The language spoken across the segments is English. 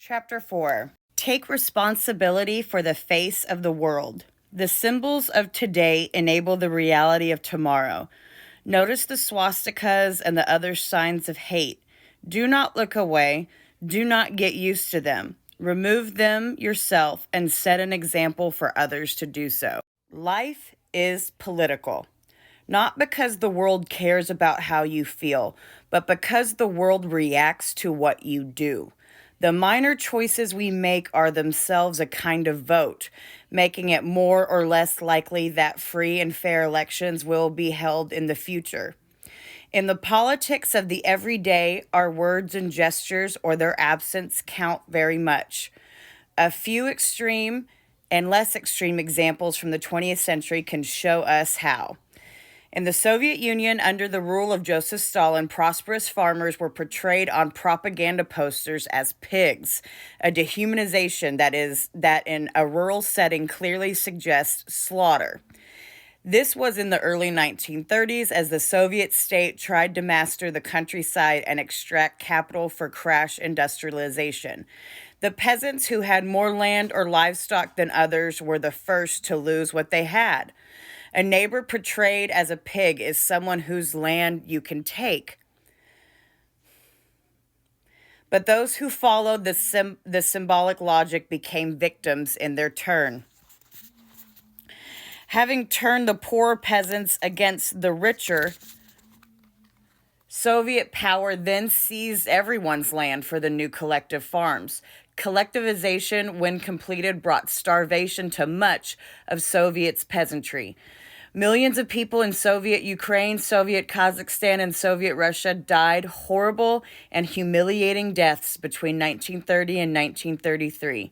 Chapter 4. Take responsibility for the face of the world. The symbols of today enable the reality of tomorrow. Notice the swastikas and the other signs of hate. Do not look away. Do not get used to them. Remove them yourself and set an example for others to do so. Life is political. Not because the world cares about how you feel, but because the world reacts to what you do. The minor choices we make are themselves a kind of vote, making it more or less likely that free and fair elections will be held in the future. In the politics of the everyday, our words and gestures or their absence count very much. A few extreme and less extreme examples from the 20th century can show us how. In the Soviet Union, under the rule of Joseph Stalin, prosperous farmers were portrayed on propaganda posters as pigs, a dehumanization that in a rural setting clearly suggests slaughter. This was in the early 1930s as the Soviet state tried to master the countryside and extract capital for crash industrialization. The peasants who had more land or livestock than others were the first to lose what they had. A neighbor portrayed as a pig is someone whose land you can take. But those who followed the symbolic logic became victims in their turn. Having turned the poor peasants against the richer, Soviet power then seized everyone's land for the new collective farms. Collectivization, when completed, brought starvation to much of Soviet's peasantry. Millions of people in Soviet Ukraine, Soviet Kazakhstan, and Soviet Russia died horrible and humiliating deaths between 1930 and 1933.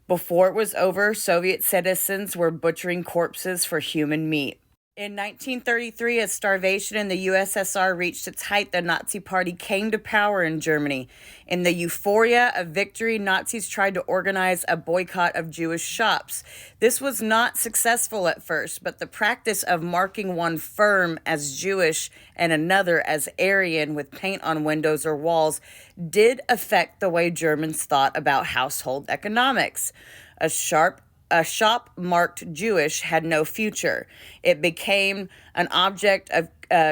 Before it was over, Soviet citizens were butchering corpses for human meat. In 1933, as starvation in the USSR reached its height, the Nazi Party came to power in Germany. In the euphoria of victory, Nazis tried to organize a boycott of Jewish shops. This was not successful at first, but the practice of marking one firm as Jewish and another as Aryan with paint on windows or walls did affect the way Germans thought about household economics. A shop marked Jewish had no future. It became an object of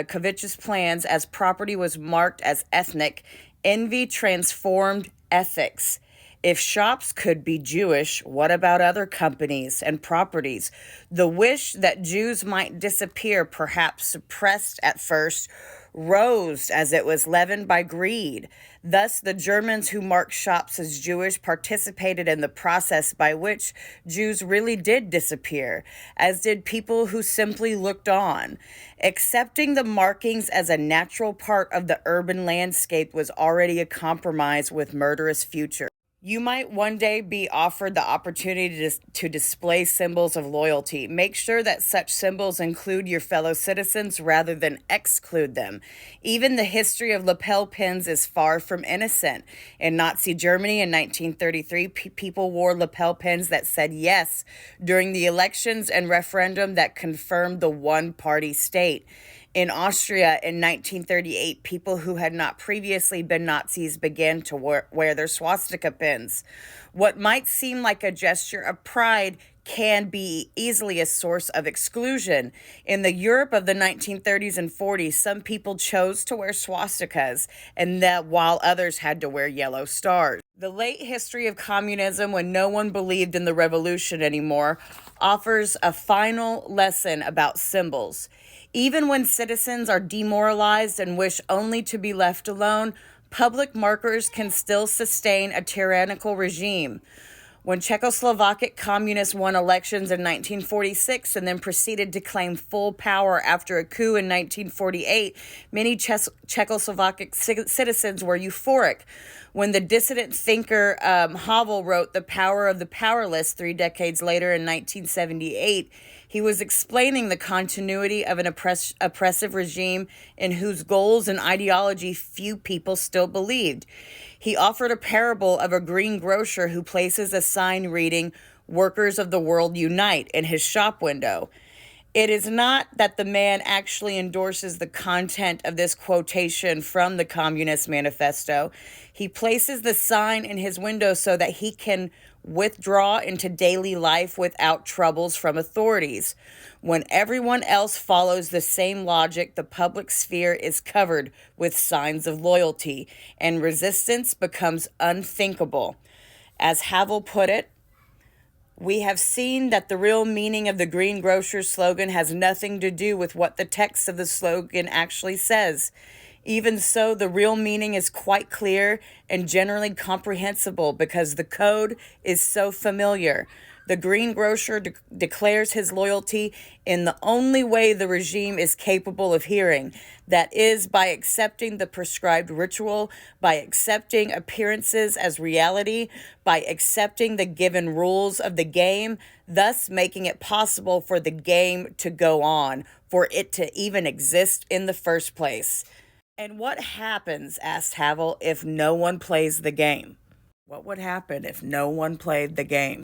covetous plans as property was marked as ethnic. Envy transformed ethics. If shops could be Jewish, what about other companies and properties? The wish that Jews might disappear, perhaps suppressed at first, rose as it was leavened by greed. Thus, the Germans who marked shops as Jewish participated in the process by which Jews really did disappear, as did people who simply looked on. Accepting the markings as a natural part of the urban landscape was already a compromise with murderous future. You might one day be offered the opportunity to display symbols of loyalty. Make sure that such symbols include your fellow citizens rather than exclude them. Even the history of lapel pins is far from innocent. In Nazi Germany in 1933, people wore lapel pins that said yes during the elections and referendum that confirmed the one-party state. In Austria in 1938, people who had not previously been Nazis began to wear their swastika pins. What might seem like a gesture of pride can be easily a source of exclusion. In the Europe of the 1930s and 40s, some people chose to wear swastikas, and that while others had to wear yellow stars. The late history of communism, when no one believed in the revolution anymore, offers a final lesson about symbols. Even when citizens are demoralized and wish only to be left alone, public markers can still sustain a tyrannical regime. When Czechoslovak communists won elections in 1946 and then proceeded to claim full power after a coup in 1948, many Czechoslovak citizens were euphoric. When the dissident thinker Havel wrote The Power of the Powerless 3 decades later in 1978, he was explaining the continuity of an oppressive regime in whose goals and ideology few people still believed. He offered a parable of a greengrocer who places a sign reading, "Workers of the World Unite," in his shop window. It is not that the man actually endorses the content of this quotation from the Communist Manifesto. He places the sign in his window so that he can withdraw into daily life without troubles from authorities. When everyone else follows the same logic, the public sphere is covered with signs of loyalty, and resistance becomes unthinkable. As Havel put it, we have seen that the real meaning of the greengrocer's slogan has nothing to do with what the text of the slogan actually says. Even so, the real meaning is quite clear and generally comprehensible because the code is so familiar. The greengrocer declares his loyalty in the only way the regime is capable of hearing. That is, by accepting the prescribed ritual, by accepting appearances as reality, by accepting the given rules of the game, thus making it possible for the game to go on, for it to even exist in the first place. And what happens, asked Havel, if no one plays the game? What would happen if no one played the game?